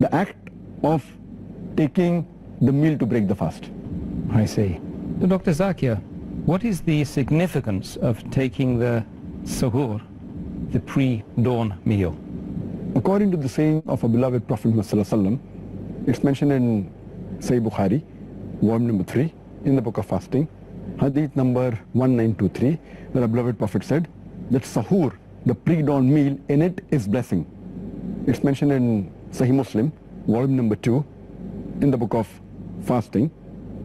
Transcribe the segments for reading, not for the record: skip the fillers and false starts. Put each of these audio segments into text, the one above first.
the act of taking the meal to break the fast. I see. So Dr. Zakir, what is the significance of taking the suhoor, the pre-dawn meal? According to the saying of our beloved Prophet Muhammad, it's mentioned in Sahih Bukhari, volume number 3, in the book of fasting, hadith number 1923, where our beloved Prophet said that suhoor, the pre-dawn meal, in it is blessing. It's mentioned in Sahih Muslim, volume number 2, in the book of fasting,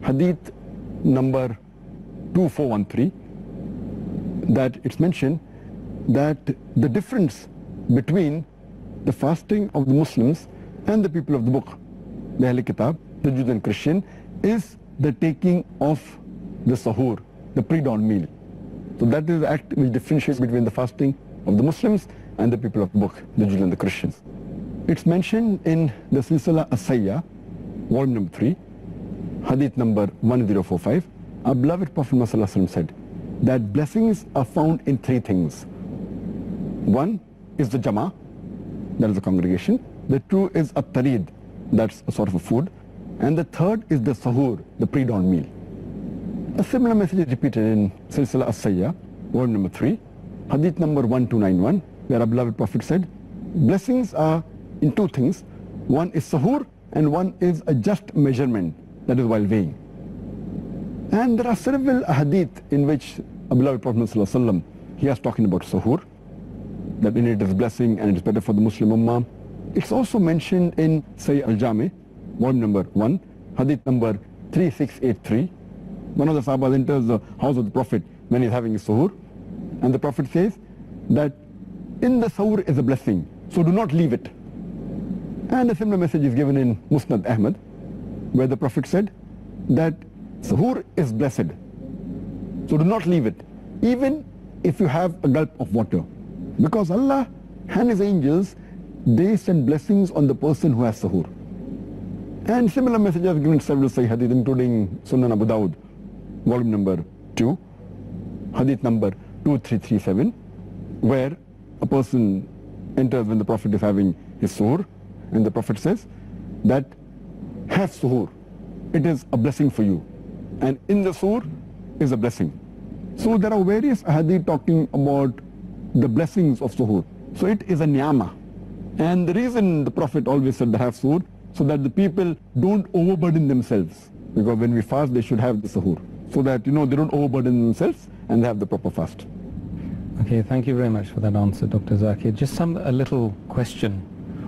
hadith number 2413, that it's mentioned that the difference between the fasting of the Muslims and the people of the book, the Ahl Kitab, the Jews and Christian, is the taking of the suhoor, the pre-dawn meal. So that is the act which differentiates between the fasting of the Muslims and the people of the book, the Jews and the Christians. It's mentioned in the Silsila As-Sayyah, volume number 3, hadith number 1045. Our beloved Prophet Muhammad said that blessings are found in 3 things. One is the Jama, that is the congregation. The 2 is At-Tarid, that's a sort of a food. And the 3rd is the suhoor, the pre-dawn meal. A similar message is repeated in Silsila As-Sayyah, volume number 3, hadith number 1291, where our beloved Prophet said, blessings are in 2 things. One is suhoor and one is a just measurement, that is while weighing. And there are several hadith in which our beloved Prophet ﷺ, he is talking about suhoor, that in it is blessing and it is better for the Muslim Ummah. It's also mentioned in Sahih Al-Jami, volume number 1, hadith number 3683. One of the Sahabas enters the house of the Prophet when he's having his suhoor, and the Prophet says that in the suhoor is a blessing, so do not leave it. And a similar message is given in Musnad Ahmad, where the Prophet said that suhoor is blessed, so do not leave it, even if you have a gulp of water. Because Allah and His angels, they send blessings on the person who has suhoor. And similar messages are given in several Sahih hadith, including Sunan Abu Dawud, volume number 2, hadith number 2337, where a person enters when the Prophet is having his suhoor, and the Prophet says that have suhoor, it is a blessing for you, and in the suhoor is a blessing. So there are various hadith talking about the blessings of suhoor. So it is a ni'mah. And the reason the Prophet always said to have suhoor, so that the people don't overburden themselves. Because when we fast, they should have the suhoor, so that, they don't overburden themselves and they have the proper fast. Okay, thank you very much for that answer, Dr. Zakir. Just a little question,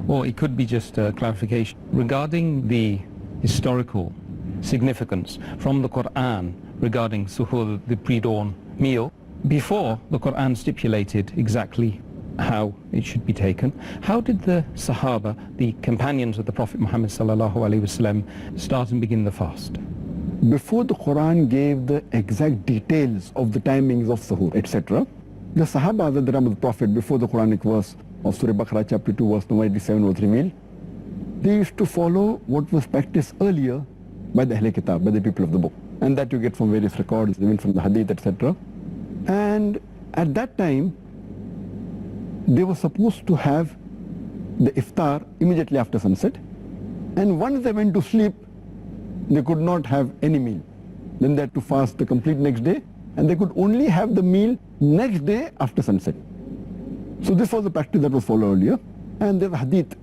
or it could be just a clarification, regarding the historical significance from the Quran regarding suhoor, the pre-dawn meal. Before the Quran stipulated exactly how it should be taken, how did the Sahaba, the companions of the Prophet Muhammad sallallahu alaihi wasallam, start and begin the fast? Before the Quran gave the exact details of the timings of suhoor, etc., the Sahaba, the Ram of the Prophet, before the Quranic verse of Surah Baqarah chapter 2 verse number 87 was revealed, they used to follow what was practiced earlier by the Ahl Kitab, by the people of the book, and that you get from various records, even from the Hadith, etc. And at that time, they were supposed to have the iftar immediately after sunset, and once they went to sleep, they could not have any meal. Then they had to fast the complete next day, and they could only have the meal next day after sunset. So this was the practice that was followed earlier. And there's a hadith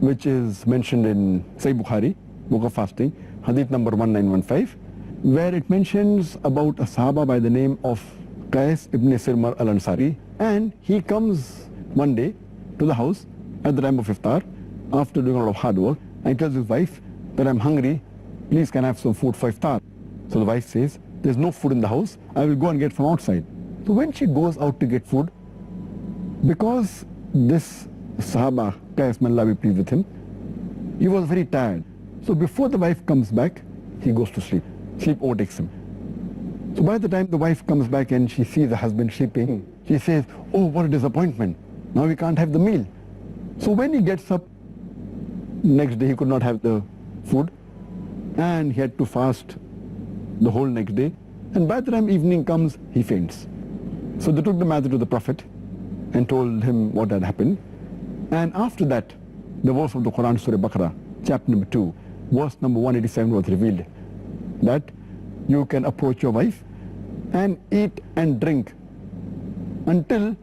which is mentioned in Sahih Bukhari, book of fasting, hadith number 1915, where it mentions about a Sahaba by the name of Qais ibn Sirmar al-Ansari, and he comes one day to the house at the time of iftar after doing a lot of hard work, and he tells his wife that I'm hungry, please can I have some food for iftar? So the wife says, there's no food in the house, I will go and get from outside. So when she goes out to get food, because this Sahaba, Qais, may Allah be pleased with him, he was very tired. So before the wife comes back, he goes to sleep. Sleep overtakes him. So by the time the wife comes back and she sees the husband sleeping, she says, oh, what a disappointment. Now we can't have the meal. So when he gets up, next day he could not have the food, and he had to fast the whole next day. And by the time evening comes, he faints. So they took the matter to the Prophet and told him what had happened. And after that, the verse of the Quran, Surah Baqarah, chapter number 2, verse number 187 was revealed that you can approach your wife and eat and drink until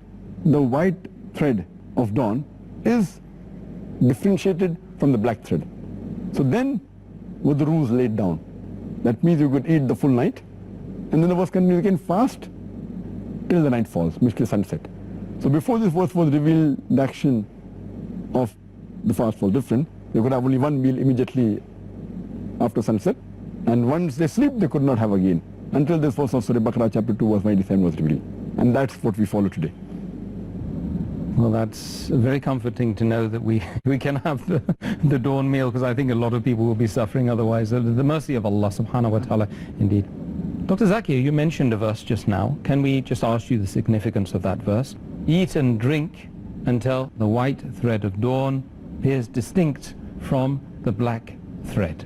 the white thread of dawn is differentiated from the black thread. So then were the rules laid down. That means you could eat the full night, and then the verse continues, you can fast till the night falls, means till sunset. So before this verse was revealed, the action of the fast was different. They could have only one meal immediately after sunset, and once they sleep, they could not have again, until this verse of Surah Baqarah chapter 2 verse 97 was revealed. And that's what we follow today. Well, that's very comforting to know that we can have the dawn meal, because I think a lot of people will be suffering otherwise. The mercy of Allah subhanahu wa ta'ala, indeed. Dr. Zakir, you mentioned a verse just now. Can we just ask you the significance of that verse? Eat and drink until the white thread of dawn appears distinct from the black thread.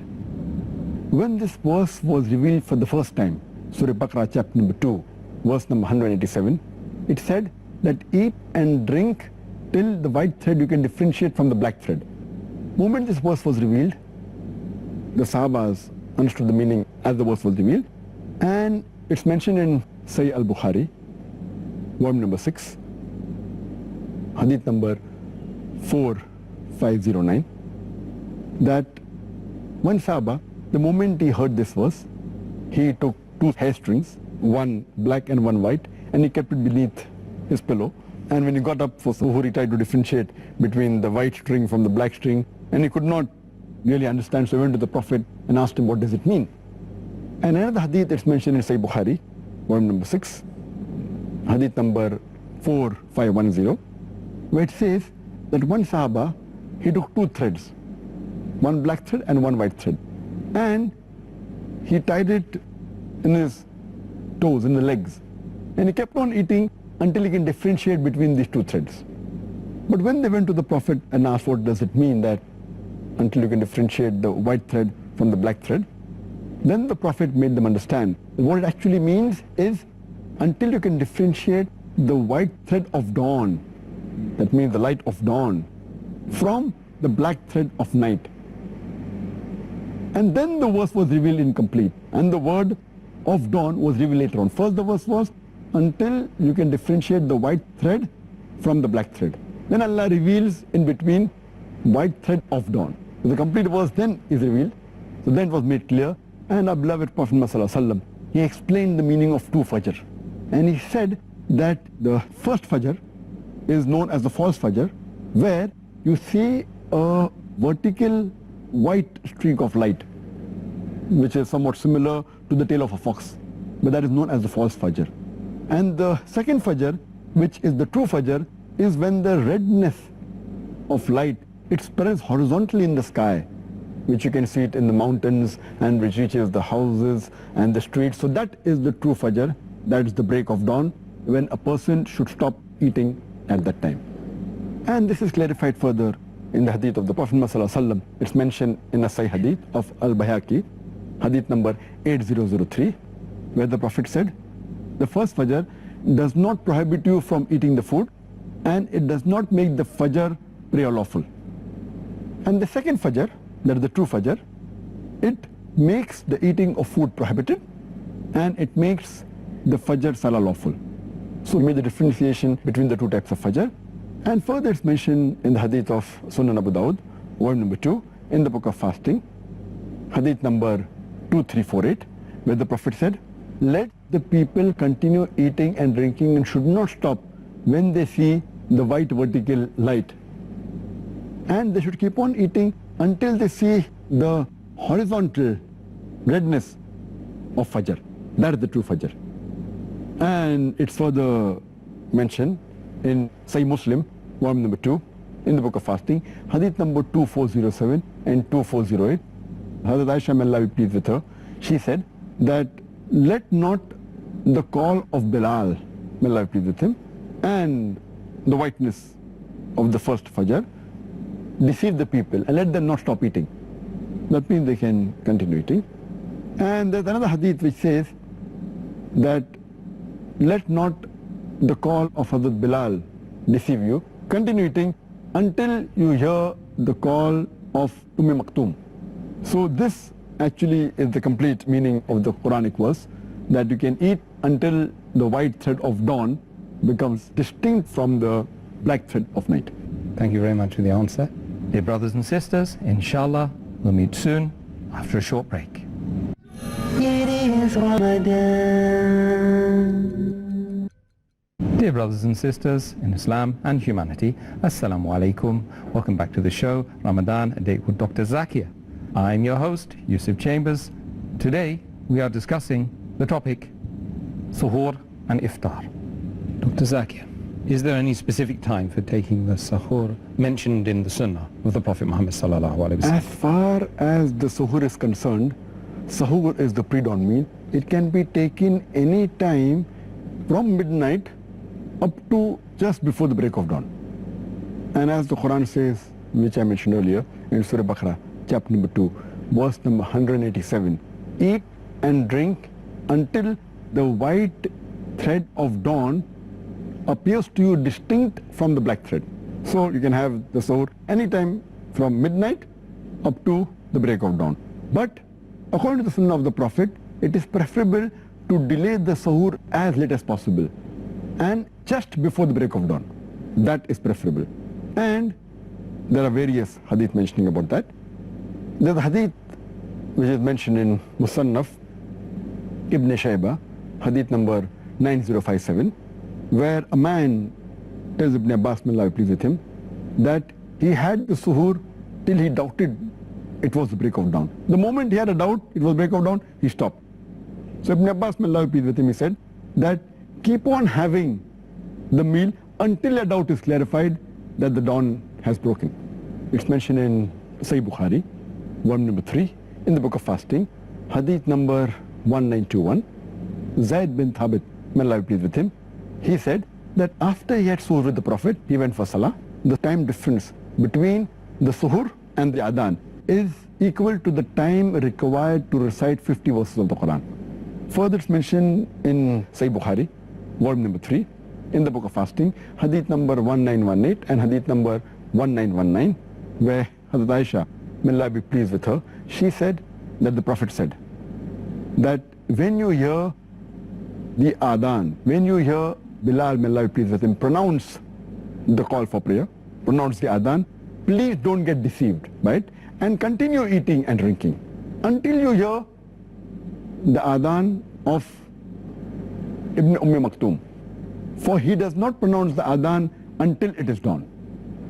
When this verse was revealed for the first time, Surah Baqarah chapter number 2, verse number 187, it said that eat and drink till the white thread you can differentiate from the black thread. The moment this verse was revealed, the Sahabas understood the meaning as the verse was revealed, and it's mentioned in Sahih al-Bukhari, volume number 6, hadith number 4509, that one Sahaba, the moment he heard this verse, he took 2 hair strings, one black and one white, and he kept it beneath his pillow. And when he got up for suhoor, he tried to differentiate between the white string from the black string, and he could not really understand, so he went to the Prophet and asked him, what does it mean? And another hadith that's mentioned in Sahih Bukhari, volume number 6, hadith number 4510, where it says that one Sahaba, he took 2 threads, one black thread and one white thread, and he tied it in his toes, in the legs, and he kept on eating until he can differentiate between these 2 threads. But when they went to the Prophet and asked, what does it mean that until you can differentiate the white thread from the black thread, then the Prophet made them understand that what it actually means is until you can differentiate the white thread of dawn, that means the light of dawn, from the black thread of night. And then the verse was revealed incomplete, and the word of dawn was revealed later on. First the verse was until you can differentiate the white thread from the black thread. Then Allah reveals in between white thread of dawn. So the complete verse then is revealed. So then it was made clear, and our beloved Prophet Muhammad, he explained the meaning of 2 fajr. And he said that the first fajr is known as the false fajr, where you see a vertical white streak of light, which is somewhat similar to the tail of a fox, but that is known as the false fajr. And the second fajr, which is the true fajr, is when the redness of light, it spreads horizontally in the sky, which you can see it in the mountains and which reaches the houses and the streets. So that is the true fajr, that is the break of dawn, when a person should stop eating at that time. And this is clarified further in the hadith of the Prophet Muhammad. It's mentioned in a Sahih hadith of Al-Bayhaqi, hadith number 8003, where the Prophet said, the first fajr does not prohibit you from eating the food, and it does not make the fajr prayer lawful. And the second fajr, that is the true fajr, it makes the eating of food prohibited, and it makes the fajr salah lawful. So we made the differentiation between the 2 types of fajr. And further it's mentioned in the hadith of Sunan Abu Dawud, volume number 2, in the book of fasting, hadith number 2348, where the Prophet said, let the people continue eating and drinking and should not stop when they see the white vertical light. And they should keep on eating until they see the horizontal redness of fajr. That is the true fajr. And it's further mentioned in Sahih Muslim, volume number 2, in the book of fasting, hadith number 2407 and 2408. Hazrat Aisha, may Allah be pleased with her, she said that let not the call of Bilal, may Allah be pleased with him, and the whiteness of the first fajr deceive the people, and let them not stop eating. That means they can continue eating. And there's another hadith which says that let not the call of Hazrat Bilal deceive you, continue eating until you hear the call of Maktoum. So this actually is the complete meaning of the Quranic verse, that you can eat until the white thread of dawn becomes distinct from the black thread of night. Thank you very much for the answer. Dear brothers and sisters, inshallah, we'll meet soon after a short break. It is Ramadan. Dear brothers and sisters in Islam and humanity, Assalamu alaikum. Welcome back to the show, Ramadan, a date with Dr. Zakir. I'm your host, Yusuf Chambers. Today, we are discussing the topic, Suhoor and Iftaar. Dr. Zakir, is there any specific time for taking the Suhoor mentioned in the Sunnah of the Prophet Muhammad sallallahu alaihi wasallam? As far as the Suhoor is concerned, Suhoor is the pre-dawn meal. It can be taken any time from midnight up to just before the break of dawn. And as the Quran says, which I mentioned earlier, in Surah Baqarah, chapter number 2, verse number 187, eat and drink until the white thread of dawn appears to you distinct from the black thread. So you can have the Suhoor anytime from midnight up to the break of dawn. But according to the Sunnah of the Prophet, it is preferable to delay the Suhoor as late as possible and just before the break of dawn. That is preferable. And there are various hadith mentioning about that. There's a hadith which is mentioned in Musannaf Ibn Shayba, hadith number 9057, where a man tells Ibn Abbas, may Allah be pleased with him, that he had the Suhoor till he doubted it was the break of dawn. The moment he had a doubt it was break of dawn, he stopped. So Ibn Abbas, may Allah be pleased with him, he said that keep on having the meal until a doubt is clarified that the dawn has broken. It's mentioned in Sahih Bukhari, volume number 3, in the book of fasting, hadith number 1921. Zayd bin Thabit, may Allah be pleased with him, he said that after he had Suhoor with the Prophet, he went for Salah. The time difference between the Suhoor and the Adhan is equal to the time required to recite 50 verses of the Quran. Further, it's mentioned in Sahih Bukhari, volume number 3, in the book of fasting, hadith number 1918 and hadith number 1919, where Hazrat Aisha, may Allah be pleased with her, she said that the Prophet said that when you hear the Adhan, when you hear Bilal, may Allah be pleased with him, pronounce the call for prayer, pronounce the Adhan, please don't get deceived by it and continue eating and drinking until you hear the Adhan of Ibn Maktoum. For he does not pronounce the Adhan until it is dawn.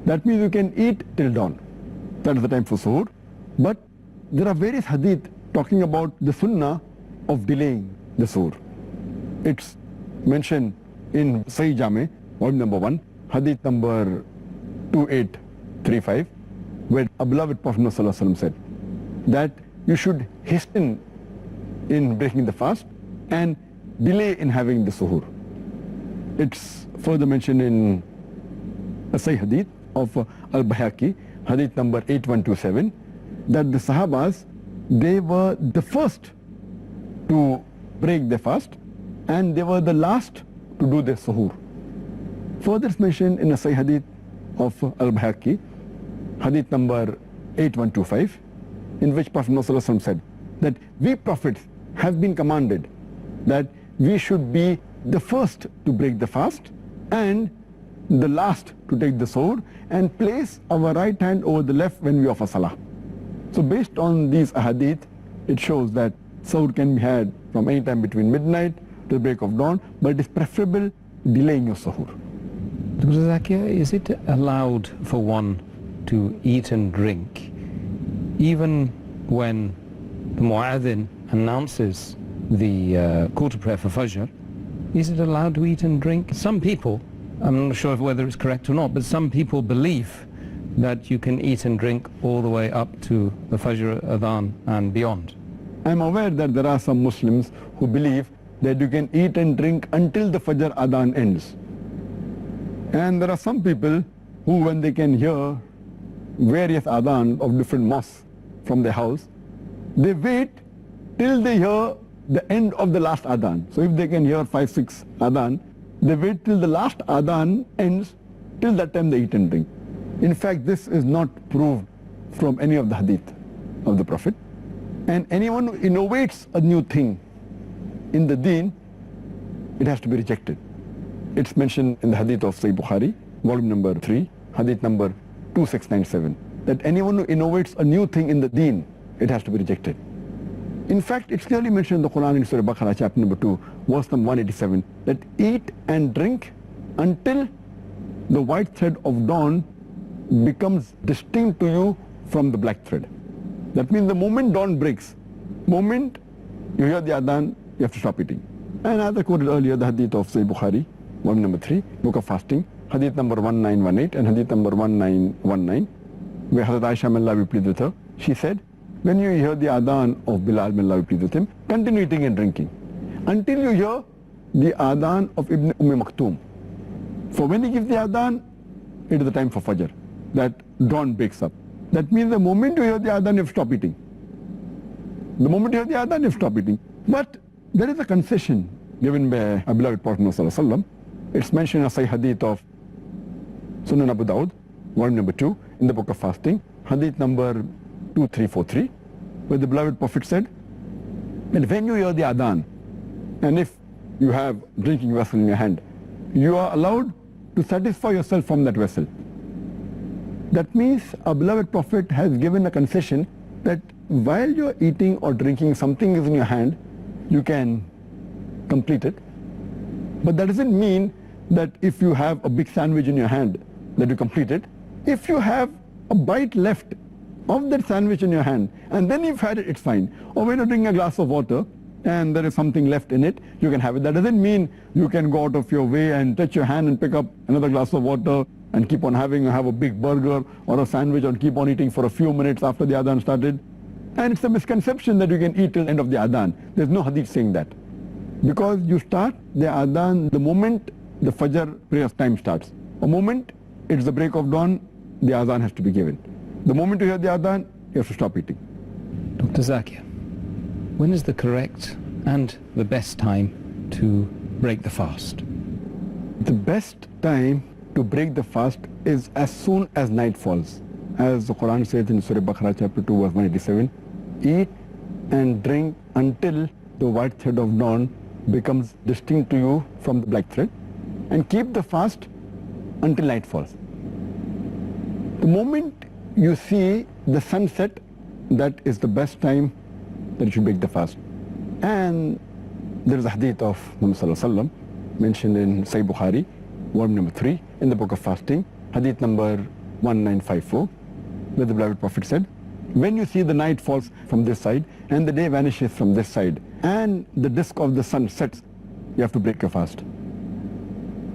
That means you can eat till dawn. That is the time for Suhoor. But there are various hadith talking about the Sunnah of delaying the Suhoor. It's mentioned in Sahih Jami, volume number 1, hadith number 2835, where a beloved Prophet ﷺ said that you should hasten in breaking the fast and delay in having the Suhoor. It's further mentioned in a Sahih hadith of Al-Bayhaqi, hadith number 8127, that the Sahabas, they were the first to break their fast and they were the last to do their Suhoor. Further it's mentioned in a Sahih hadith of Al-Bayhaqi, hadith number 8125, in which Prophet ﷺ said that we prophets have been commanded that we should be the first to break the fast and the last to take the Suhoor and place our right hand over the left when we offer Salah. So based on these ahadith, it shows that Suhoor can be had from any time between midnight to the break of dawn, but it is preferable delaying your Suhoor. Dr. Zakir, is it allowed for one to eat and drink even when the Mu'adhin announces the call to prayer for Fajr? Is it allowed to eat and drink? Some people, I'm not sure whether it's correct or not, but some people believe that you can eat and drink all the way up to the Fajr Adhan and beyond. I'm aware that there are some Muslims who believe that you can eat and drink until the Fajr Adhan ends. And there are some people who, when they can hear various Adhan of different mosques from their house, they wait till they hear the end of the last Adhan. So if they can hear 5-6 Adhan, they wait till the last Adhan ends, till that time they eat and drink. In fact, this is not proved from any of the hadith of the Prophet. And anyone who innovates a new thing in the deen, it has to be rejected. It's mentioned in the hadith of Sahih Bukhari, volume number 3, hadith number 2697, that anyone who innovates a new thing in the deen, it has to be rejected. In fact, it's clearly mentioned in the Quran in Surah Baqarah, chapter number 2, verse number 187, that eat and drink until the white thread of dawn becomes distinct to you from the black thread. That means the moment dawn breaks, moment you hear the adhan, you have to stop eating. And as I quoted earlier, the hadith of Sahih Bukhari, volume number 3, book of fasting, hadith number 1918 and hadith number 1919, where Hazrat Aisha, may Allah be pleased with her, she said, when you hear the adhan of Bilal, may Allah be pleased with him, continue eating and drinking until you hear the adhan of Ibn Maktoum. For when he gives the adhan, it is the time for Fajr, that dawn breaks up. That means the moment you hear the adhan, you have to stop eating. The moment you hear the adhan, you have to stop eating. But there is a concession given by our beloved Prophet ﷺ. It's mentioned in a Sahih hadith of Sunan Abu Dawud, volume number 2, in the book of fasting, hadith number 2343, where the beloved Prophet said, and when you hear the adhan, and if you have drinking vessel in your hand, you are allowed to satisfy yourself from that vessel. That means our beloved Prophet has given a concession that while you are eating or drinking, something is in your hand, you can complete it. But that doesn't mean that if you have a big sandwich in your hand, that you complete it. If you have a bite left of that sandwich in your hand, and then you've had it, it's fine. Or when you're drinking a glass of water, and there is something left in it, you can have it. That doesn't mean you can go out of your way and touch your hand and pick up another glass of water and keep on having, have a big burger or a sandwich and keep on eating for a few minutes after the adhan started. And it's a misconception that you can eat till the end of the adhan. There's no hadith saying that. Because you start the adhan the moment the Fajr prayer time starts. A moment it's the break of dawn, the adhan has to be given. The moment you hear the adhan, you have to stop eating. Dr. Zakir, when is the correct and the best time to break the fast? The best time to break the fast is as soon as night falls. As the Quran says in Surah Baqarah chapter 2 verse 187, eat and drink until the white thread of dawn becomes distinct to you from the black thread, and keep the fast until night falls. The moment you see the sunset, that is the best time that you should break the fast. And there is a hadith of Muhammad Sallallahu Alaihi Wasallam mentioned in Sahih Bukhari, volume number 3, in the book of fasting, hadith number 1954, where the beloved Prophet said, when you see the night falls from this side and the day vanishes from this side and the disk of the sun sets, you have to break your fast.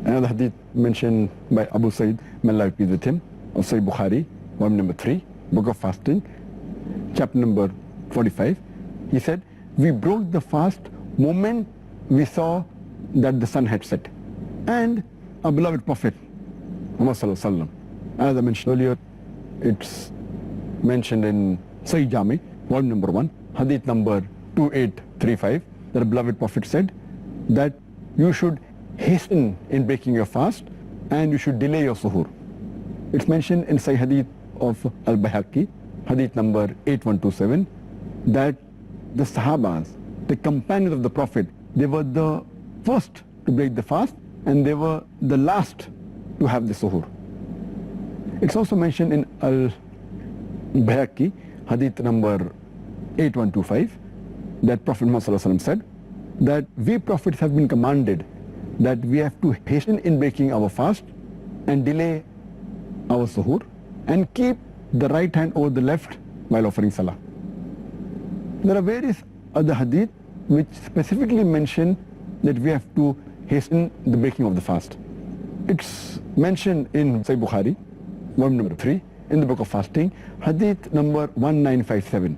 Another hadith mentioned by Abu Sa'id, may Allah be pleased with him, of Sahih Bukhari, volume number 3, book of fasting, chapter number 45, he said, we broke the fast moment we saw that the sun had set. And our beloved Prophet Muhammad Sallallahu Alaihi Wasallam, as I mentioned earlier, it's mentioned in Sahih Jami, volume number 1, hadith number 2835, that the beloved Prophet said that you should hasten in breaking your fast and you should delay your suhoor. It's mentioned in Sahih Hadith of Al-Bayhaqi, hadith number 8127, that the Sahabas, the companions of the Prophet, they were the first to break the fast and they were the last to have the suhoor. It's also mentioned in Al-Bayhaqi, hadith number 8125, that Prophet Muhammad said that we prophets have been commanded that we have to hasten in breaking our fast and delay our suhoor and keep the right hand over the left while offering salah. There are various other hadith which specifically mention that we have to hasten the breaking of the fast. It's mentioned in Sahih Bukhari, volume number 3, in the book of fasting, hadith number 1957,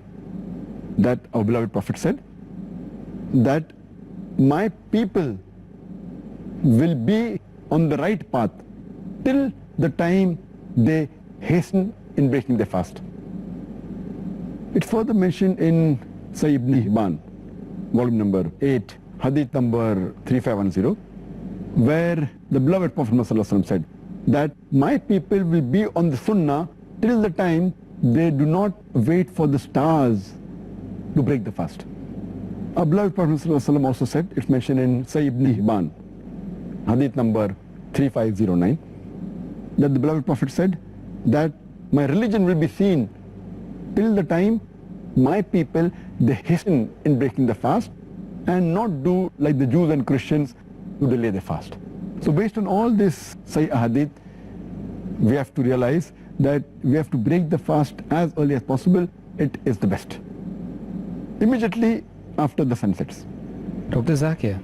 that our beloved Prophet said that my people will be on the right path till the time they hasten in breaking their fast. It's further mentioned in Sahih Ibn Hibban, volume number 8, hadith number 3510, where the beloved Prophet ﷺ said that my people will be on the sunnah till the time they do not wait for the stars to break the fast. Our beloved Prophet ﷺ also said, it's mentioned in Sahih ibn Hibban, hadith number 3509, that the beloved Prophet said that my religion will be seen till the time my people, they hasten in breaking the fast and not do like the Jews and Christians who delay the fast. So based on all this Sahih hadith, we have to realize that we have to break the fast as early as possible. It is the best. Immediately after the sun sets. Dr. Zakir,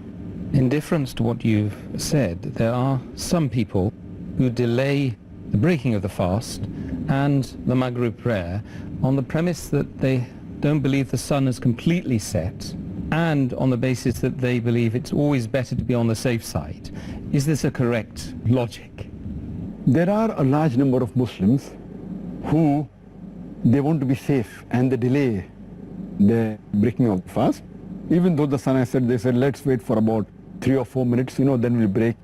in difference to what you've said, there are some people who delay the breaking of the fast and the Maghrib prayer on the premise that they don't believe the sun has completely set and on the basis that they believe it's always better to be on the safe side. Is this a correct logic? There are a large number of Muslims who they want to be safe and they delay the breaking of the fast. Even though the sun has set, they said, let's wait for about 3 or 4 minutes, then we'll break.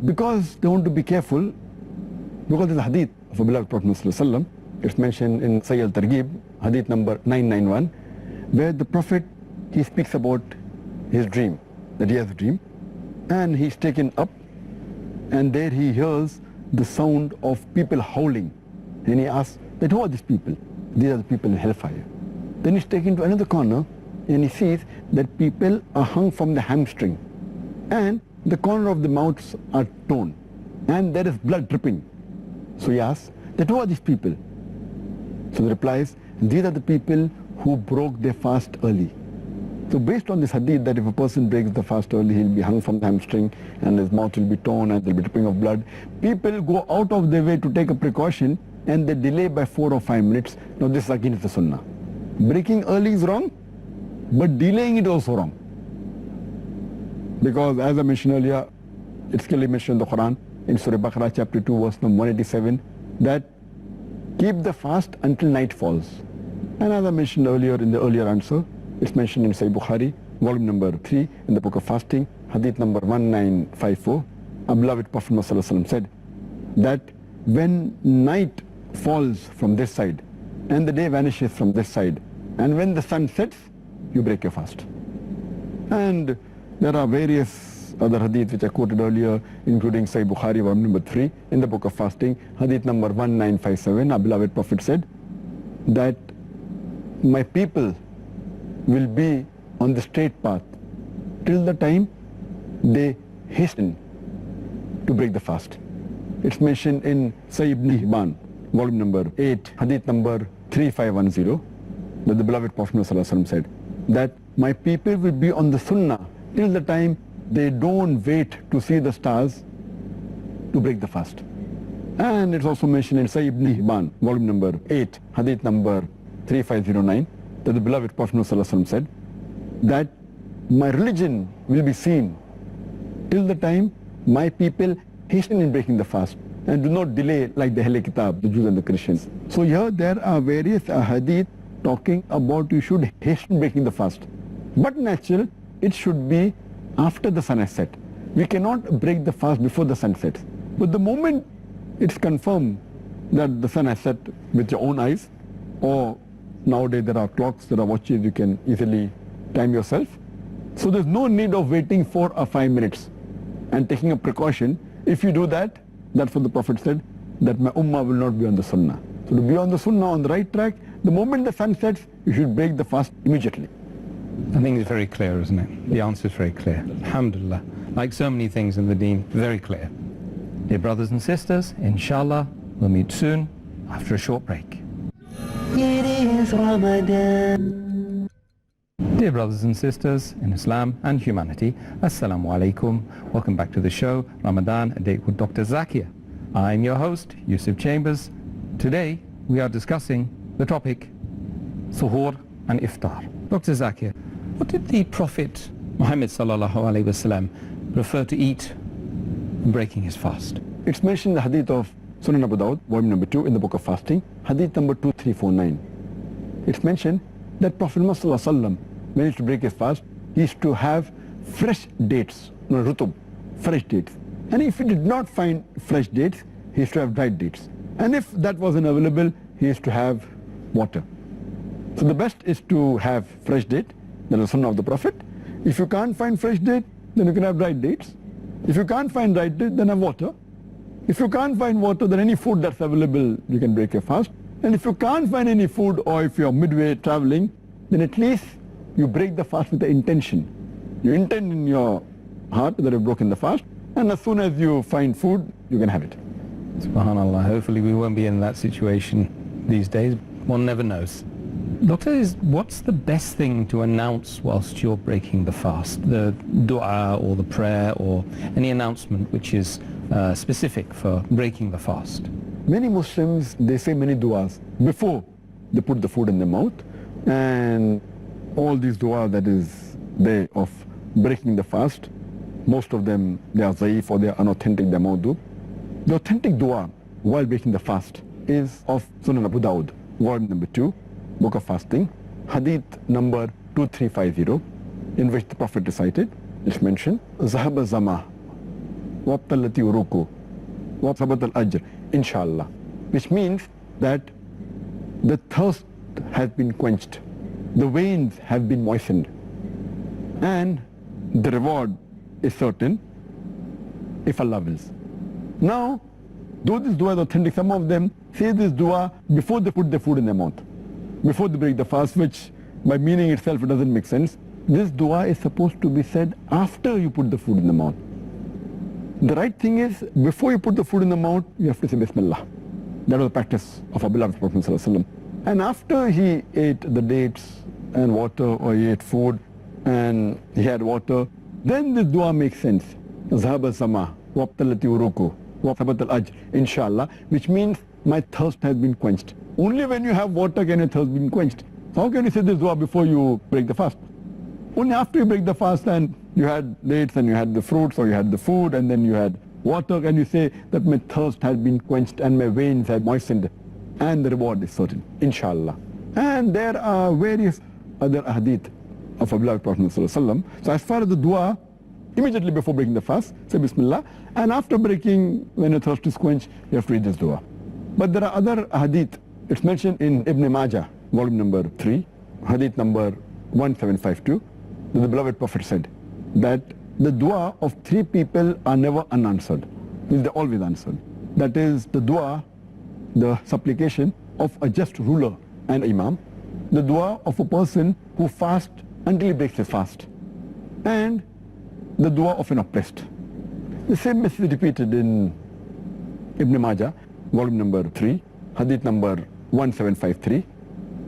Because they want to be careful, because there's a hadith of a beloved Prophet ﷺ, it's mentioned in Sahih al-Targhib, hadith number 991, where the Prophet, he speaks about his dream, that he has a dream, and he's taken up, and there he hears the sound of people howling. And he asks, that who are these people? These are the people in hellfire. Then he's taken to another corner, and he sees that people are hung from the hamstring, and the corner of the mouths are torn, and there is blood dripping. So he asks, that who are these people? So the reply is, these are the people who broke their fast early. So based on this hadith, that if a person breaks the fast early, he'll be hung from the hamstring, and his mouth will be torn, and there'll be dripping of blood. People go out of their way to take a precaution, and they delay by 4 or 5 minutes. Now this is against the sunnah. Breaking early is wrong, but delaying it also wrong. Because as I mentioned earlier, it's clearly mentioned in the Quran, in Surah Baqarah chapter 2 verse number 187, that keep the fast until night falls. And as I mentioned earlier in the earlier answer, it's mentioned in Sahih Bukhari, volume number 3, in the book of fasting, hadith number 1954, our beloved Prophet ﷺ said that when night falls from this side and the day vanishes from this side, and when the sun sets, you break your fast. And there are various other hadith which I quoted earlier, including Sahih Bukhari, volume number 3, in the book of fasting, hadith number 1957, our beloved Prophet said that my people will be on the straight path till the time they hasten to break the fast. It's mentioned in Sahih ibn Hibban, volume number 8, hadith number 3510, that the beloved Prophet ﷺ said that my people will be on the sunnah till the time they don't wait to see the stars to break the fast. And it's also mentioned in Sahih ibn Hibban, volume number 8, hadith number 3509, that the beloved Prophet ﷺ said that my religion will be seen till the time my people hasten in breaking the fast and do not delay like the Ahl Kitab, the Jews and the Christians. So here there are various hadith talking about you should hasten breaking the fast. But natural, it should be after the sun has set. We cannot break the fast before the sun sets. But the moment it's confirmed that the sun has set with your own eyes, or nowadays there are clocks, there are watches, you can easily time yourself. So there's no need of waiting 4 or 5 minutes and taking a precaution. If you do that, that's what the Prophet said, that my ummah will not be on the sunnah. So to be on the sunnah, on the right track, the moment the sun sets, you should break the fast immediately. I think it's very clear, isn't it? The answer is very clear. Alhamdulillah. Like so many things in the deen, very clear. Dear brothers and sisters, inshallah, we'll meet soon after a short break. It is Ramadan. Dear brothers and sisters in Islam and humanity, Assalamu alaikum. Welcome back to the show, Ramadan, a date with Dr. Zakir. I'm your host, Yusuf Chambers. Today, we are discussing the topic, Suhoor and Iftaar. Dr. Zakir, what did the Prophet Muhammad sallallahu alaihi wasallam prefer to eat in breaking his fast? It's mentioned in the hadith of Sunan Abu Dawud, volume number 2, in the book of fasting, hadith number 2349. It's mentioned that Prophet Muhammad sallallahu alaihi wasallam, when he used to break his fast, he used to have fresh dates, rutub, fresh dates. And if he did not find fresh dates, he used to have dried dates. And if that wasn't available, he used to have water. So the best is to have fresh date, that is the sunnah of the Prophet. If you can't find fresh date, then you can have dried dates. If you can't find dried date, then have water. If you can't find water, then any food that's available, you can break your fast. And if you can't find any food, or if you're midway traveling, then at least you break the fast with the intention. You intend in your heart that you've broken the fast, and as soon as you find food, you can have it. SubhanAllah, hopefully we won't be in that situation these days. One never knows. Doctor, what's the best thing to announce whilst you're breaking the fast? The dua or the prayer or any announcement which is specific for breaking the fast? Many Muslims, they say many du'as before they put the food in their mouth, and all these du'as that is there of breaking the fast, most of them, they are zaif or they are unauthentic, they are mawdu. The authentic du'a while breaking the fast is of Sunan Abu Dawud, volume number 2, Book of Fasting, hadith number 2350, in which the Prophet recited, it's mentioned, Zahaba Zama, Wabtalati Uruku, Wabsabat al-Ajr, inshallah, which means that the thirst has been quenched, the veins have been moistened, and the reward is certain if Allah wills. Now, though this dua is authentic, some of them say this dua before they put the food in their mouth, before they break the fast, which by meaning itself it doesn't make sense. This dua is supposed to be said after you put the food in the mouth. The right thing is, before you put the food in the mouth, you have to say Bismillah. That was the practice of our beloved Prophet ﷺ. And after he ate the dates and water, or he ate food and he had water, then this dua makes sense. Zahaba sama, wabtalati uruku, wabtabat al-ajr, inshallah, which means my thirst has been quenched. Only when you have water can your thirst be quenched. How can you say this dua before you break the fast? Only after you break the fast and you had dates and you had the fruits or you had the food and then you had water, can you say that my thirst has been quenched and my veins have moistened and the reward is certain, inshallah. And there are various other hadith of our beloved Prophet ﷺ. So as far as the dua, immediately before breaking the fast, say Bismillah, and after breaking, when your thirst is quenched, you have to read this dua. But there are other hadith. It's mentioned in Ibn Majah, volume number 3, hadith number 1752, that the beloved Prophet said that the dua of 3 people are never unanswered, means they're always answered. That is the dua, the supplication of a just ruler and imam, the dua of a person who fasts until he breaks his fast, and the dua of an oppressed. The same message is repeated in Ibn Majah, volume number 3, hadith number 1753,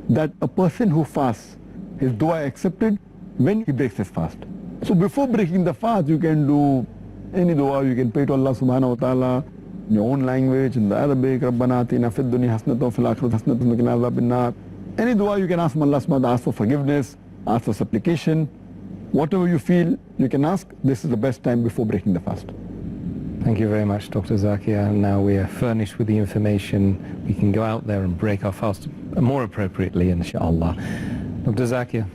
that a person who fasts, his dua accepted when he breaks his fast. So before breaking the fast, you can do any dua, you can pray to Allah subhanahu wa ta'ala in your own language, in the Arabic, Rabbana atina fid dunya hasanatan wa fil akhirati hasanatan wa qina adhaban nar. Any dua you can ask from Allah subhanahu wa ta'ala, ask for forgiveness, ask for supplication, whatever you feel, you can ask. This is the best time before breaking the fast. Thank you very much, Dr. Zakir. Now we are furnished with the information. We can go out there and break our fast more appropriately, inshallah. Dr. Zakir,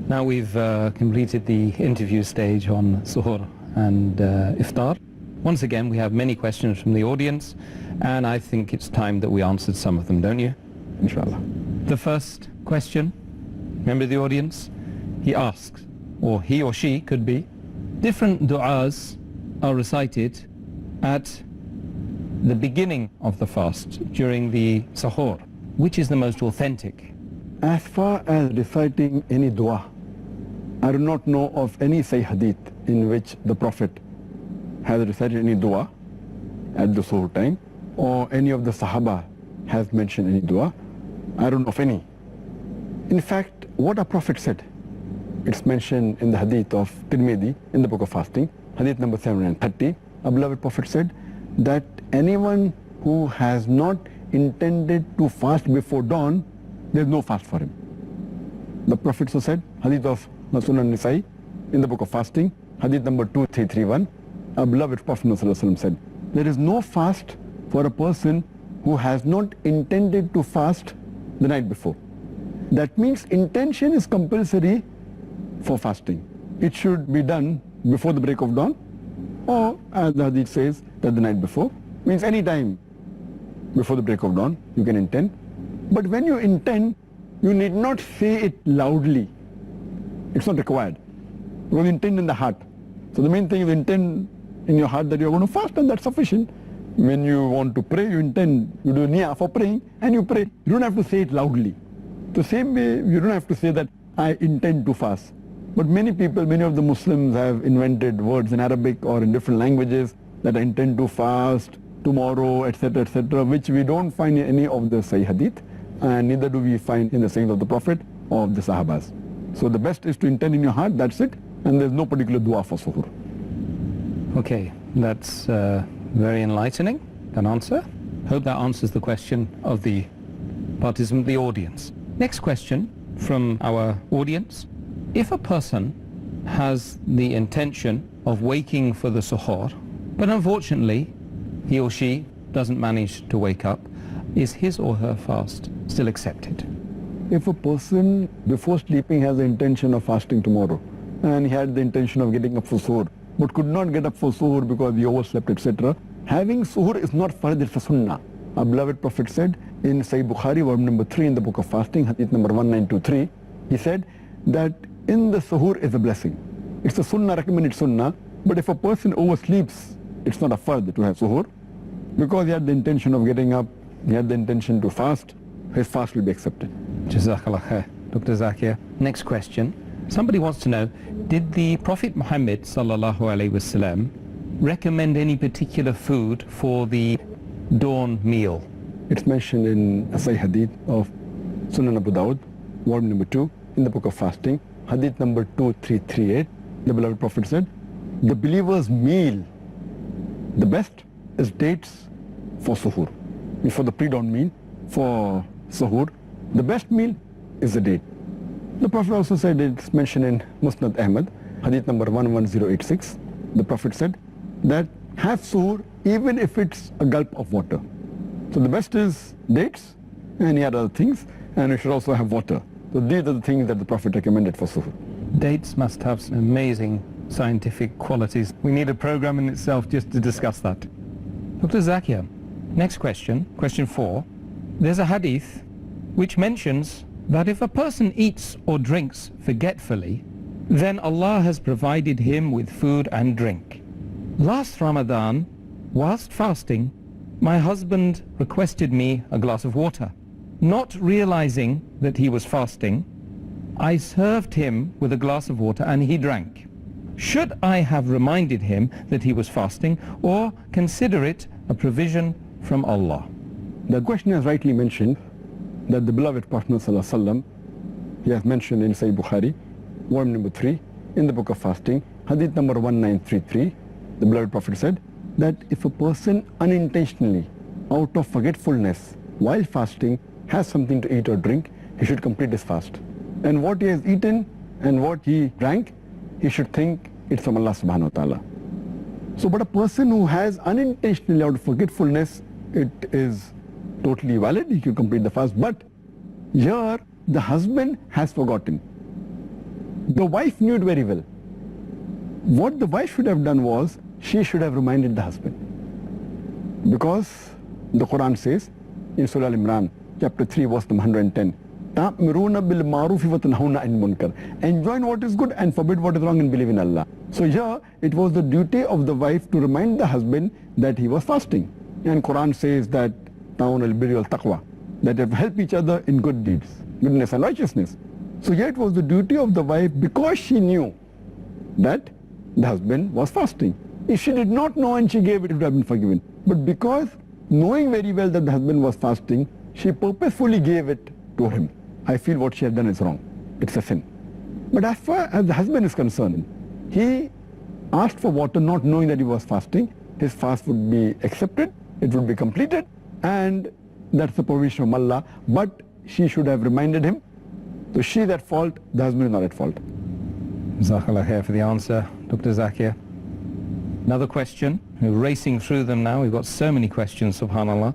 now we've completed the interview stage on Suhoor and Iftaar. Once again, we have many questions from the audience, and I think it's time that we answered some of them, don't you? Inshallah. The first question, member of the audience, he asks, or he or she could be, different du'as are recited at the beginning of the fast, during the Suhoor. Which is the most authentic? As far as reciting any dua, I do not know of any Sahih hadith in which the Prophet has recited any dua at the Suhoor time, or any of the Sahaba has mentioned any dua. I don't know of any. In fact, what our Prophet said, it's mentioned in the hadith of Tirmidhi in the book of fasting, hadith number 730. Our beloved Prophet said that anyone who has not intended to fast before dawn, there is no fast for him. The Prophet so said, hadith of Sunan Nisai in the book of fasting, hadith number 2331. Our beloved Prophet ﷺ said, there is no fast for a person who has not intended to fast the night before. That means intention is compulsory for fasting. It should be done before the break of dawn, or as the hadith says, that the night before. Means any time before the break of dawn you can intend. But when you intend, you need not say it loudly. It's not required. Because intent in the heart. So the main thing is intent in your heart that you're going to fast, and that's sufficient. When you want to pray, you intend, you do niyyah for praying, and you pray. You don't have to say it loudly. The same way, you don't have to say that I intend to fast. But many people, many of the Muslims have invented words in Arabic or in different languages that I intend to fast tomorrow, etc., which we don't find in any of the Sahih Hadith, and neither do we find in the sayings of the Prophet or of the Sahabas. So the best is to intend in your heart, that's it, and there's no particular dua for suhoor. Okay, that's very enlightening, that answer. Hope that answers the question of the participant, the audience. Next question from our audience. If a person has the intention of waking for the suhoor, but unfortunately he or she doesn't manage to wake up, is his or her fast still accepted? If a person before sleeping has the intention of fasting tomorrow, and he had the intention of getting up for suhoor, but could not get up for suhoor because he overslept, etc., having suhoor is not fard, it's a sunnah. Our beloved Prophet said in Sahih Bukhari, verse number 3 in the book of fasting, hadith number 1923, he said that in the suhoor is a blessing. It's a sunnah, recommended sunnah, but if a person oversleeps, it's not a fard to have suhoor, because he had the intention of getting up, he had the intention to fast, his fast will be accepted. Jazakallah khair, Dr. Zakir. Next question. Somebody wants to know, did the Prophet Muhammad sallallahu alaihi wasallam recommend any particular food for the dawn meal? It's mentioned in a Sahih Hadith of Sunan Abu Dawud, volume number 2, in the book of fasting, Hadith number 2338. The beloved Prophet said, the believer's meal, the best is dates for suhoor. For the pre-dawn meal, for suhoor, the best meal is the date. The Prophet also said, it's mentioned in Musnad Ahmad, Hadith number 11086. The Prophet said that have suhoor even if it's a gulp of water. So the best is dates, and he had other things, and we should also have water. So these are the things that the Prophet recommended for suhoor. Dates must have some amazing scientific qualities. We need a program in itself just to discuss that. Dr. Zakir, next question, question 4. There's a hadith which mentions that if a person eats or drinks forgetfully, then Allah has provided him with food and drink. Last Ramadan, whilst fasting, my husband requested me a glass of water. Not realizing that he was fasting, I served him with a glass of water and he drank. Should I have reminded him that he was fasting, or consider it a provision from Allah? The question has rightly mentioned that the beloved Prophet ﷺ, he has mentioned in Sahih Bukhari, volume number 3, in the book of fasting, hadith number 1933, the beloved Prophet said that if a person unintentionally, out of forgetfulness, while fasting, has something to eat or drink, he should complete his fast. And what he has eaten and what he drank, he should think it's from Allah subhanahu wa ta'ala. So, but a person who has unintentionally, out of forgetfulness, it is totally valid, he can complete the fast. But here, the husband has forgotten. The wife knew it very well. What the wife should have done was, she should have reminded the husband. Because the Quran says in Surah Al-Imran, chapter 3, verse number 110, تَأْمِرُونَ بِالْمَعْرُوفِ وَتَنْهَوْنَ عَنِ الْمُنْكَرِ. Enjoin what is good and forbid what is wrong and believe in Allah. So here, it was the duty of the wife to remind the husband that he was fasting. And Quran says that ta'awun al-birri wal-taqwa, that they help each other in good deeds, goodness and righteousness. So here it was the duty of the wife, because she knew that the husband was fasting. If she did not know and she gave it, it would have been forgiven. But because knowing very well that the husband was fasting, she purposefully gave it to him. I feel what she had done is wrong. It's a sin. But as far as the husband is concerned, he asked for water not knowing that he was fasting. His fast would be accepted, it would be completed, and that's the provision from Allah. But she should have reminded him. So she's at fault, the husband is not at fault. Jazakallah khair for the answer, Dr. Zakir. Another question, we're racing through them now, we've got so many questions, subhanAllah.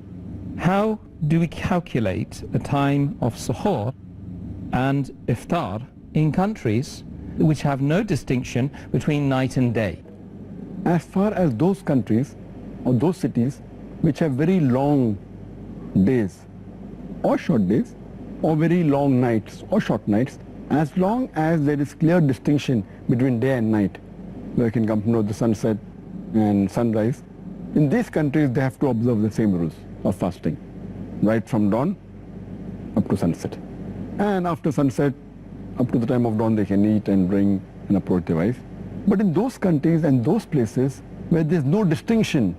How do we calculate the time of suhoor and iftar in countries which have no distinction between night and day? As far as those countries or those cities which have very long days or short days, or very long nights or short nights, as long as there is clear distinction between day and night, where you can come to know the sunset and sunrise. In these countries, they have to observe the same rules of fasting, right from dawn up to sunset. And after sunset, up to the time of dawn, they can eat and drink and approach their wife. But in those countries and those places where there's no distinction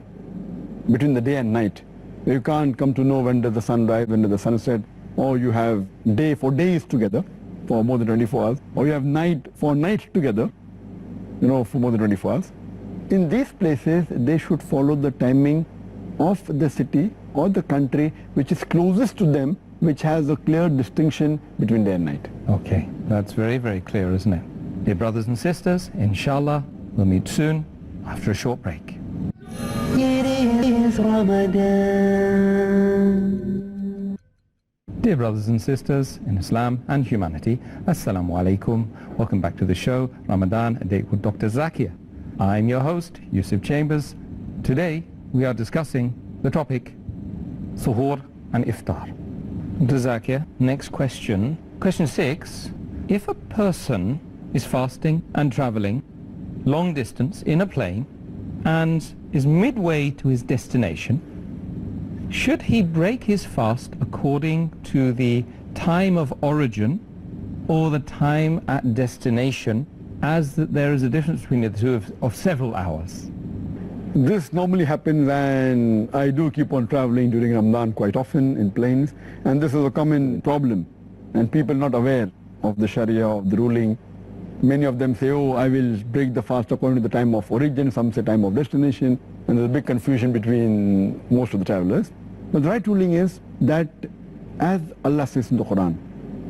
between the day and night, where you can't come to know when does the sun rise, when does the sun set, or you have day for days together for more than 24 hours, or you have night for nights together, for more than 24 hours. In these places, they should follow the timing of the city or the country which is closest to them, which has a clear distinction between day and night. Okay, that's very, very clear, isn't it? Dear brothers and sisters, inshallah, we'll meet soon after a short break. It is Ramadan. Dear brothers and sisters in Islam and humanity, Assalamu alaikum. Welcome back to the show, Ramadan, a date with Dr. Zakir. I'm your host, Yusuf Chambers. Today, we are discussing the topic, Suhoor and Iftaar. Dr. Zakir, next question. Question 6. If a person is fasting and traveling long distance in a plane and is midway to his destination, should he break his fast according to the time of origin or the time at destination, as there is a difference between the two of several hours? This normally happens, and I do keep on traveling during Ramadan quite often in planes, and this is a common problem, and people not aware of the Sharia, of the ruling. Many of them say, oh, I will break the fast according to the time of origin, some say time of destination, and there's a big confusion between most of the travelers. But the right ruling is that, as Allah says in the Quran,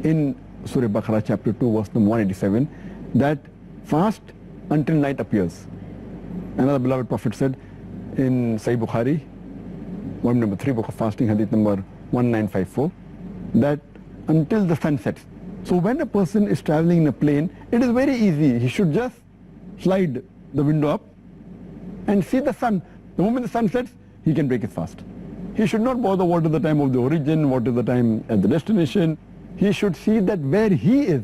in Surah Baqarah chapter 2 verse number 187, that fast until night appears. Another beloved Prophet said in Sahih Bukhari, volume number 3, book of fasting, hadith number 1954, that until the sun sets. So when a person is traveling in a plane, it is very easy. He should just slide the window up and see the sun. The moment the sun sets, he can break his fast. He should not bother what is the time of the origin, what is the time at the destination. He should see that where he is,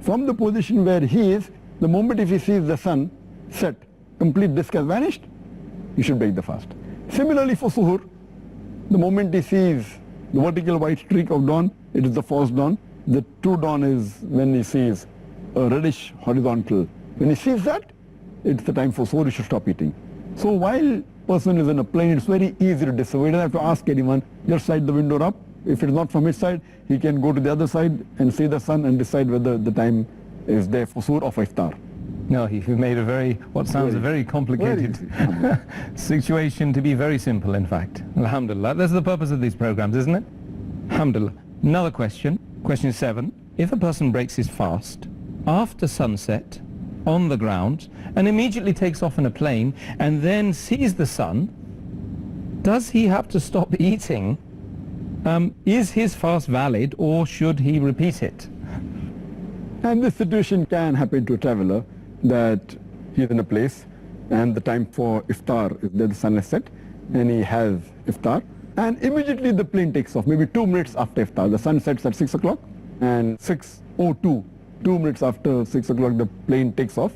from the position where he is, the moment if he sees the sun set, complete disk has vanished, he should break the fast. Similarly for suhoor, the moment he sees the vertical white streak of dawn, it is the false dawn. The true dawn is when he sees a reddish horizontal. When he sees that, it's the time for suhoor, he should stop eating. So while person is in a plane, it's very easy to discover. He doesn't have to ask anyone, just slide the window up. If it's not from his side, he can go to the other side and see the sun and decide whether the time is there for suhoor or for iftar. No, you've made what sounds a very complicated situation to be very simple, in fact. Alhamdulillah. That's the purpose of these programs, isn't it? Alhamdulillah. Another question, question 7. If a person breaks his fast after sunset on the ground and immediately takes off in a plane and then sees the sun, does he have to stop eating? Is his fast valid, or should he repeat it? And this situation can happen to a traveler, that he is in a place and the time for iftar is there, the sun is set, and he has iftar, and immediately the plane takes off, maybe 2 minutes after iftar. The sun sets at 6 o'clock, and 6:02, 2 minutes after 6 o'clock, the plane takes off.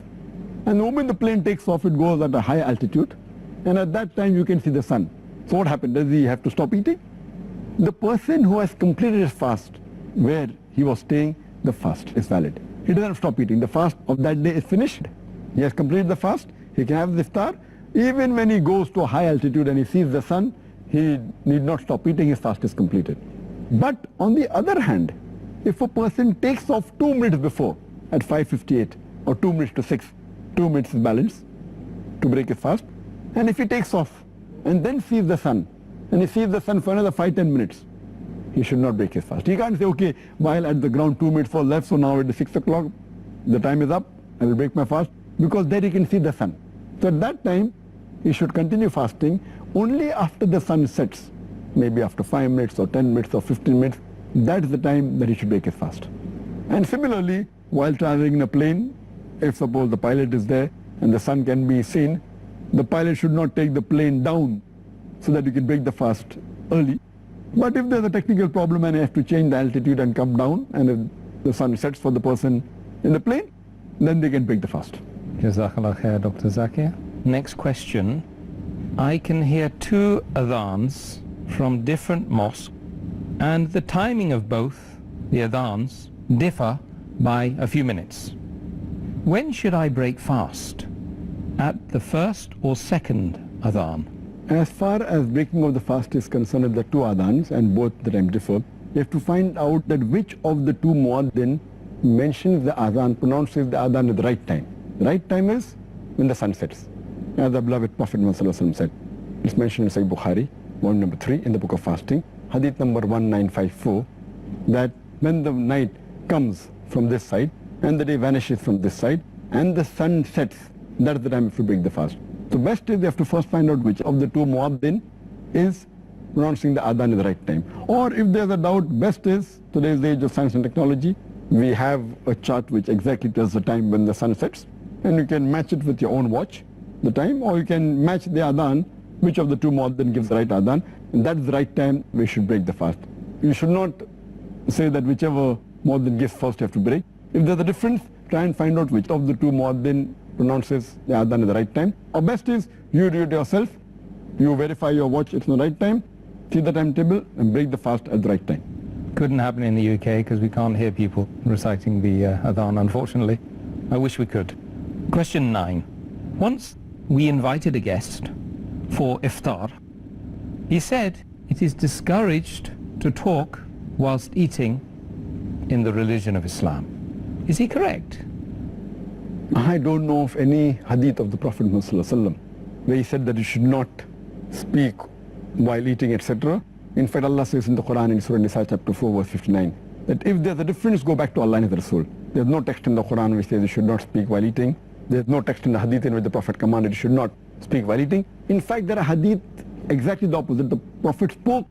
And the moment the plane takes off, it goes at a high altitude, and at that time you can see the sun. So what happened? Does he have to stop eating? The person who has completed his fast where he was staying, the fast is valid. He doesn't have to stop eating. The fast of that day is finished. He has completed the fast. He can have the iftar. Even when he goes to a high altitude and he sees the sun, he need not stop eating. His fast is completed. But on the other hand, if a person takes off 2 minutes before at 5:58 or 2 minutes to 6, 2 minutes is balanced to break his fast. And if he takes off and then sees the sun, and he sees the sun for another 5-10 minutes, he should not break his fast. He can't say, okay, while at the ground 2 minutes for left, so now it is 6 o'clock, the time is up, I will break my fast, because there he can see the sun. So at that time, he should continue fasting only after the sun sets, maybe after 5 minutes or 10 minutes or 15 minutes. That is the time that he should break his fast. And similarly, while traveling in a plane, if suppose the pilot is there and the sun can be seen, the pilot should not take the plane down so that you can break the fast early. But if there's a technical problem and you have to change the altitude and come down, and if the sun sets for the person in the plane, then they can break the fast. Jazakallah khair, Dr. Zakir. Next question. I can hear two adhans from different mosques, and the timing of both the adhans differ by a few minutes. When should I break fast? At the first or second adhan? As far as breaking of the fast is concerned, the two adhans and both the time differ. You have to find out that which of the two muaddin mentions the adhan, pronounces the adhan at the right time. The right time is when the sun sets. As the beloved Prophet ﷺ said, it's mentioned in Sahih Bukhari, volume number 3 in the book of fasting, hadith number 1954, that when the night comes from this side and the day vanishes from this side and the sun sets, that's the time to break the fast. So best is you have to first find out which of the two muaddin is pronouncing the adhan at the right time. Or if there's a doubt, best is, today's the age of science and technology, we have a chart which exactly tells the time when the sun sets, and you can match it with your own watch, the time, or you can match the adhan, which of the two muaddin gives the right adhan, and that's the right time we should break the fast. You should not say that whichever muaddin gives first you have to break. If there's a difference, try and find out which of the two muaddin pronounces the adhan at the right time. Or best is, you do it yourself, you verify your watch it's the right time, see the timetable and break the fast at the right time. Couldn't happen in the UK because we can't hear people reciting the adhan, unfortunately. I wish we could. Question 9. Once we invited a guest for iftar, he said it is discouraged to talk whilst eating in the religion of Islam. Is he correct? I don't know of any hadith of the Prophet ﷺ where he said that you should not speak while eating, etc. In fact, Allah says in the Quran in Surah Nisa chapter 4 verse 59 that if there's a difference, go back to Allah and His Rasul. There's no text in the Quran which says you should not speak while eating. There's no text in the hadith in which the Prophet commanded you should not speak while eating. In fact, there are hadith exactly the opposite. The Prophet spoke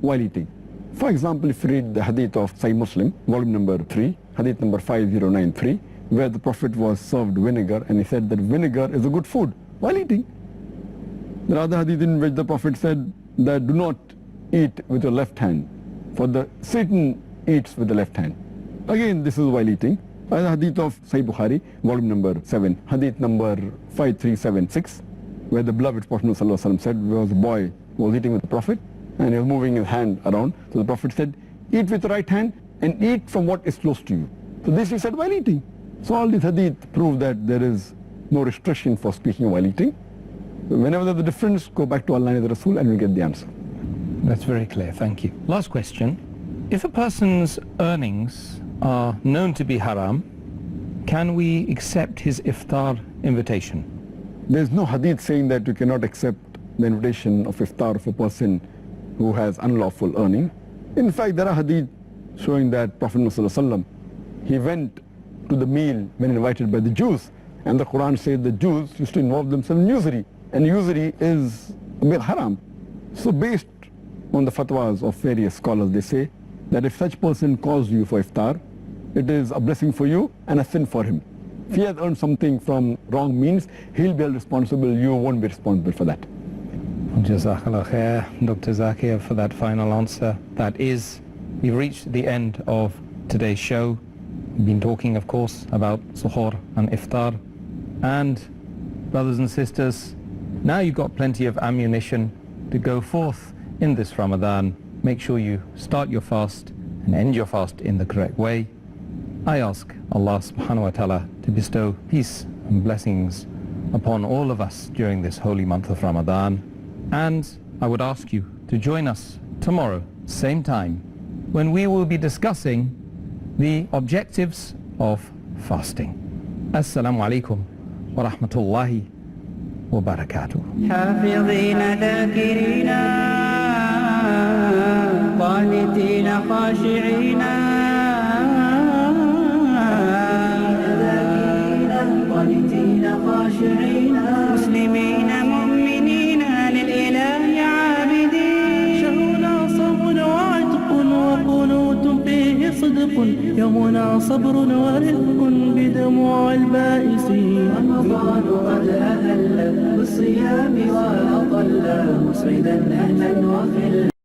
while eating. For example, if you read the hadith of Sahih Muslim, volume number 3, hadith number 5093, where the Prophet was served vinegar and he said that vinegar is a good food while eating. There are other hadith in which the Prophet said that do not eat with your left hand, for the Satan eats with the left hand. Again, this is while eating. The hadith of Sahih Bukhari, volume number 7, hadith number 5376, where the beloved Prophet ﷺ said there was a boy who was eating with the Prophet and he was moving his hand around. So the Prophet said, eat with the right hand and eat from what is close to you. So this he said while eating. So all these hadith prove that there is no restriction for speaking while eating. Whenever there's a difference, go back to Allah and the Rasul and you'll get the answer. That's very clear, thank you. Last question. If a person's earnings are known to be haram, can we accept his iftar invitation? There's no hadith saying that you cannot accept the invitation of iftar of a person who has unlawful earning. In fact, there are hadith showing that Prophet ﷺ, he went to the meal when invited by the Jews, and the Quran says the Jews used to involve themselves in usury, and usury is a meal haram. So based on the fatwas of various scholars, they say that if such person calls you for iftar, it is a blessing for you and a sin for him. If he has earned something from wrong means, he'll be held responsible, you won't be responsible for that. Jazakallah khair, Dr. Zakir, for that final answer. That is, we've reached the end of today's show. We've been talking, of course, about Suhoor and Iftaar. And, brothers and sisters, now you've got plenty of ammunition to go forth in this Ramadan. Make sure you start your fast and end your fast in the correct way. I ask Allah subhanahu wa ta'ala to bestow peace and blessings upon all of us during this holy month of Ramadan. And I would ask you to join us tomorrow, same time, when we will be discussing the objectives of fasting. Assalamu alaikum wa rahmatullahi wa barakatuh. حافظين ذاكرين قانتين خاشعين قانتين خاشعين مسلمين مؤمنين للإله عابدين شهرنا صوم وعتق وقنوت فيه صدق يومنا صبر ورفق بدموع البائسين رمضان قد أهل بالصيام وأطل مسعدا أهلا وخلا